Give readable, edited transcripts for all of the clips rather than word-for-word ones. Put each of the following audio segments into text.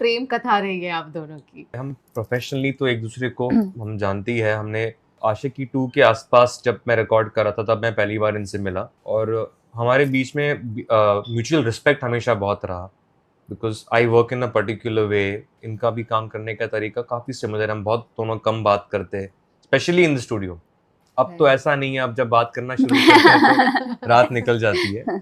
प्रेम कथा रही है आप दोनों की? हम प्रोफेशनली तो एक दूसरे को हम जानती है। हमने आशिकी 2 के आसपास जब मैं रिकॉर्ड कर रहा था तब मैं पहली बार इनसे मिला, और हमारे बीच में म्यूचुअल रिस्पेक्ट हमेशा बहुत रहा, because I work in a particular way. इनका भी काम करने का तरीका काफ़ी सिमिलर है। हम बहुत दोनों कम बात करते हैं, स्पेशली इन द स्टूडियो। अब तो ऐसा नहीं है, अब जब बात करना शुरू करते हैं तो रात निकल जाती है।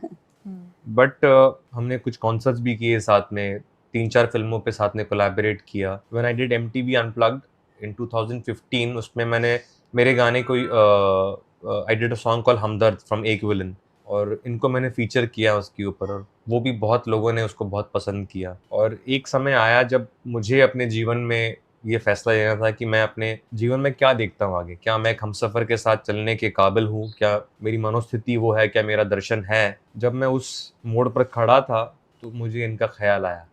बट हमने कुछ कॉन्सर्ट्स भी किए साथ में, 3-4 फिल्मों पे साथ में कोलैबोरेट किया। When I did MTV unplugged in 2015, उसमें मैंने मेरे गाने कोई I did a song called Hamdard from Ek villain, और इनको मैंने फीचर किया उसके ऊपर, और वो भी बहुत लोगों ने उसको बहुत पसंद किया। और एक समय आया जब मुझे अपने जीवन में ये फैसला लेना था कि मैं अपने जीवन में क्या देखता हूँ आगे। क्या मैं एक हमसफर के साथ चलने के काबिल हूँ? क्या मेरी मनोस्थिति वो है? क्या मेरा दर्शन है? जब मैं उस मोड़ पर खड़ा था तो मुझे इनका ख्याल आया,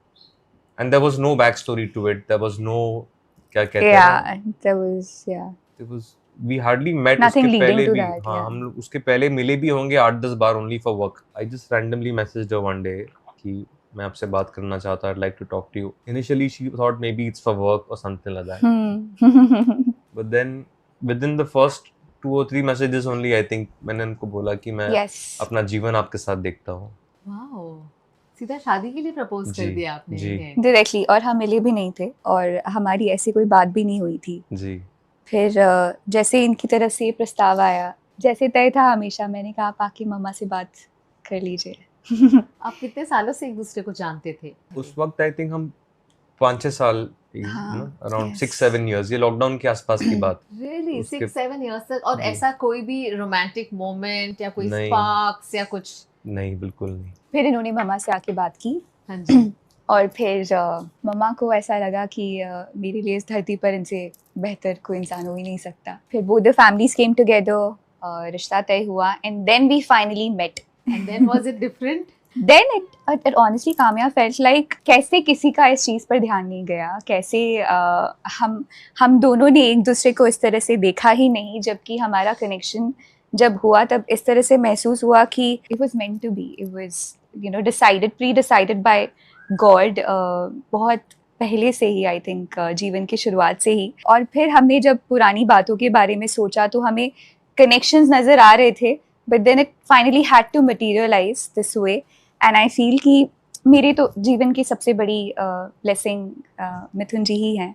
and there was no back story to it. There was no, क्या कहते हैं ना, there was, we hardly met. उसके पहले भी हाँ, हम लोग उसके पहले मिले भी होंगे 8-10 बार only for work. I just randomly messaged her one day कि मैं आपसे बात करना चाहता, I'd like to talk to you. Initially she thought maybe it's for work or something like that. But then within the first 2 or 3 messages only, I think मैंने उनको बोला कि मैं अपना जीवन आपके साथ देखता हूँ। वाओ, सीधा शादी के लिए प्रपोज कर दिया आपने इन्हें? डायरेक्टली, और हम मिले भी नहीं थे और हमारी ऐसी कोई बात भी नहीं हुई थी जी। फिर जैसे इनकी तरफ से प्रस्ताव आया, जैसे तय था हमेशा, मैंने कहा आप आके मम्मा से बात कर लीजिए। आप कितने सालों से एक दूसरे को जानते थे? उस वक्त आई थिंक हम 5-6 साल, अराउंड 6-7 years, ये लॉकडाउन के आसपास की बात। Really? 6-7 years तक? और ऐसा कोई भी रोमांटिक मोमेंट या कोई स्पार्क्स या कुछ? नहीं, बिल्कुल नहीं। फिर इन्होंने मम्मा से आके बात की। हाँ जी। और फिर मम्मा को ऐसा लगा कि मेरे लिए इस धरती पर इनसे बेहतर कोई इंसान हो ही नहीं सकता। फिर both the families came together, रिश्ता तय हुआ, and then we finally met. And then was it different? Then it honestly, Kamya felt like कैसे किसी का इस चीज़ पर ध्यान नहीं गया, कैसे हम दोनों ने एक दूसरे को इस तरह से देखा ही नहीं, जबकि हमारा कनेक्शन जब हुआ तब इस तरह से महसूस हुआ कि it was meant to be, it was pre-decided by God, बहुत पहले से ही, आई थिंक जीवन की शुरुआत से ही। और फिर हमने जब पुरानी बातों के बारे में सोचा तो हमें कनेक्शंस नज़र आ रहे थे, but then it finally had to materialize this way, and I feel कि मेरे तो जीवन की सबसे बड़ी ब्लेसिंग मिथुन जी ही हैं।